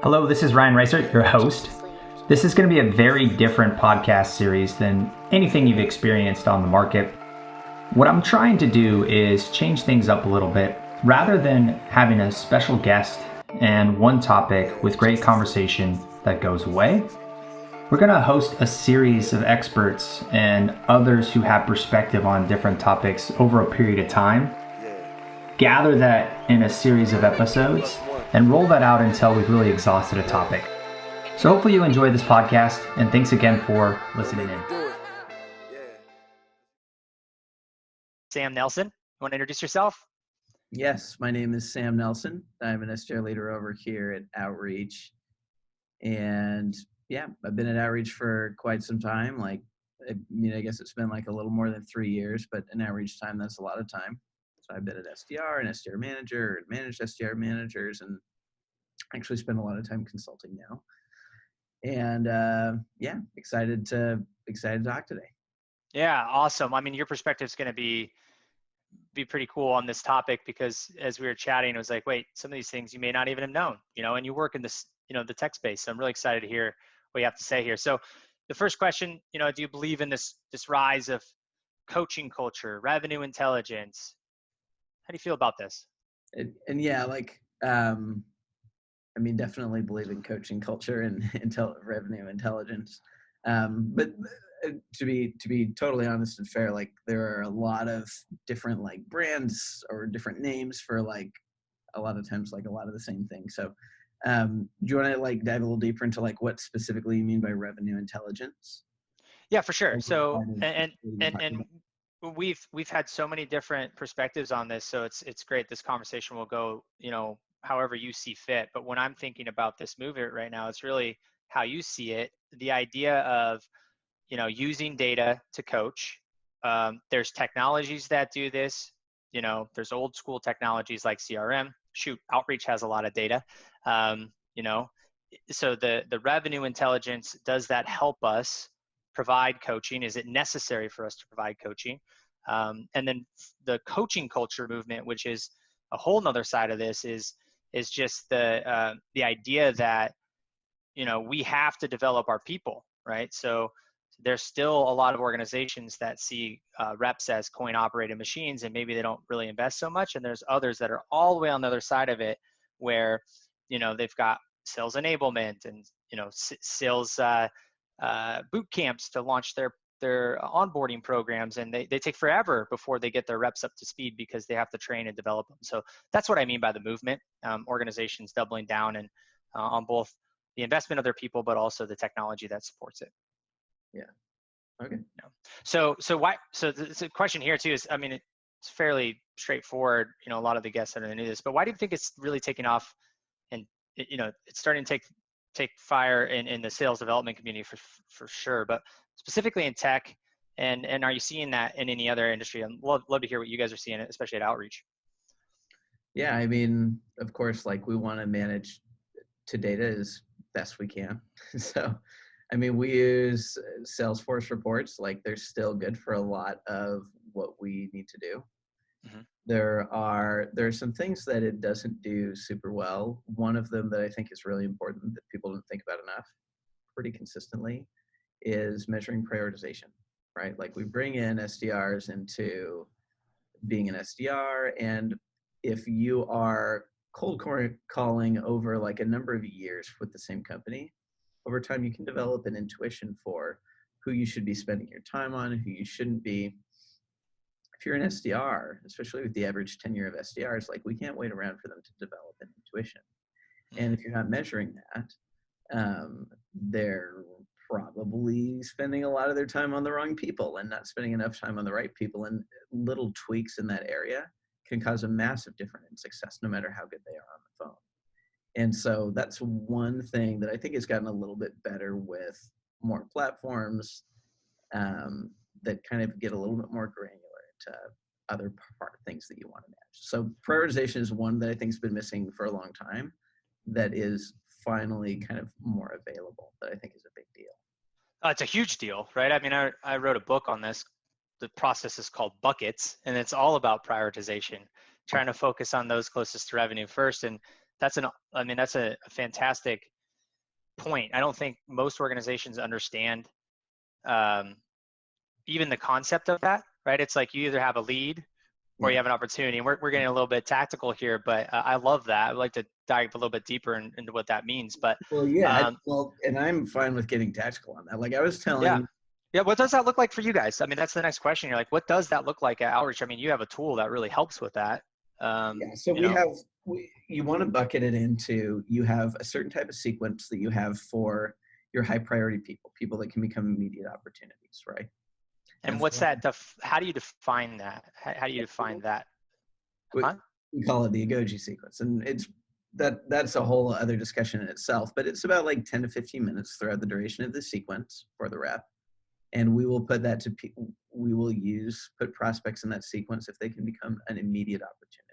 Hello, this is Ryan Reisert, your host. This is going to be a very different podcast series than anything you've experienced on the market. What I'm trying to do is change things up a little bit. Rather than having a special guest and one topic with great conversation that goes away, we're going to host a series of experts and others who have perspective on different topics over a period of time. Gather that in a series of episodes and roll that out until we've really exhausted a topic. So hopefully you enjoy this podcast, and thanks again for listening in. Sam Nelson, you want to introduce yourself? Yes, my name is Sam Nelson. I'm an SDR Leader over here at Outreach. And yeah, I've been at Outreach for quite some time. I guess it's been like a little more than 3 years, but in Outreach time, that's a lot of time. So I've been at SDR and SDR manager, managed SDR managers, and actually spend a lot of time consulting now. And excited to talk today. Yeah, awesome. I mean, your perspective is going to be pretty cool on this topic, because as we were chatting, it was like, wait, some of these things you may not even have known, and you work in this, the tech space. So I'm really excited to hear what you have to say here. So the first question, do you believe in this rise of coaching culture, revenue intelligence? How do you feel about this? Definitely believe in coaching culture and revenue intelligence. But to be totally honest and fair, there are a lot of different brands or different names for a lot of times a lot of the same things. So do you want to dive a little deeper into what specifically you mean by revenue intelligence? Yeah, for sure. So and we've had so many different perspectives on this, so it's great. This conversation will go however you see fit. But when I'm thinking about this movement right now, it's really how you see it. The idea of using data to coach. There's technologies that do this. There's old school technologies like CRM. Outreach has a lot of data. So the revenue intelligence, does that help us provide coaching? Is it necessary for us to provide coaching? And then the coaching culture movement, which is a whole nother side of this, is just the idea that we have to develop our people, right? So there's still a lot of organizations that see reps as coin operated machines, and maybe they don't really invest so much. And there's others that are all the way on the other side of it, where they've got sales enablement and sales boot camps to launch their onboarding programs, and they take forever before they get their reps up to speed because they have to train and develop them. So that's what I mean by the movement. Organizations doubling down and on both the investment of their people, but also the technology that supports it. Yeah. Okay. So why? So the question here too is, I mean, it's fairly straightforward. A lot of the guests that are new to this, but why do you think it's really taking off, and it's starting to take fire in the sales development community for sure, but specifically in tech, and are you seeing that in any other industry? I'd love to hear what you guys are seeing, especially at Outreach. Yeah, I mean, of course, we want to manage to data as best we can. So, I mean, we use Salesforce reports. They're still good for a lot of what we need to do. Mm-hmm. There are some things that it doesn't do super well. One of them that I think is really important that people don't think about enough pretty consistently is measuring prioritization, right? We bring in SDRs into being an SDR, and if you are cold calling over a number of years with the same company, over time you can develop an intuition for who you should be spending your time on, who you shouldn't be. If you're an SDR, especially with the average tenure of SDRs, we can't wait around for them to develop an intuition. And if you're not measuring that, they're probably spending a lot of their time on the wrong people and not spending enough time on the right people. And little tweaks in that area can cause a massive difference in success, no matter how good they are on the phone. And so that's one thing that I think has gotten a little bit better with more platforms that kind of get a little bit more granular into other things that you want to manage. So prioritization is one that I think has been missing for a long time, that is finally kind of more available, that I think is a big deal. It's a huge deal, right? I mean, I wrote a book on this. The process is called buckets, and it's all about prioritization, trying to focus on those closest to revenue first. And that's a fantastic point. I don't think most organizations understand even the concept of that, right? It's like you either have a lead or you have an opportunity. And we're getting a little bit tactical here, but I love that. I'd like to dive a little bit deeper into what that means. But well, yeah, and I'm fine with getting tactical on that. Like I was telling. Yeah. What does that look like for you guys? I mean, that's the next question. You're like, what does that look like at Outreach? I mean, you have a tool that really helps with that. So you want to bucket it into, you have a certain type of sequence that you have for your high priority people that can become immediate opportunities, right? And what's that? How do you define that? How do you define that? We call it the Agogi sequence, and that's a whole other discussion in itself. But it's about like 10 to 15 minutes throughout the duration of the sequence for the rep, and we will put that to people. We will put prospects in that sequence if they can become an immediate opportunity.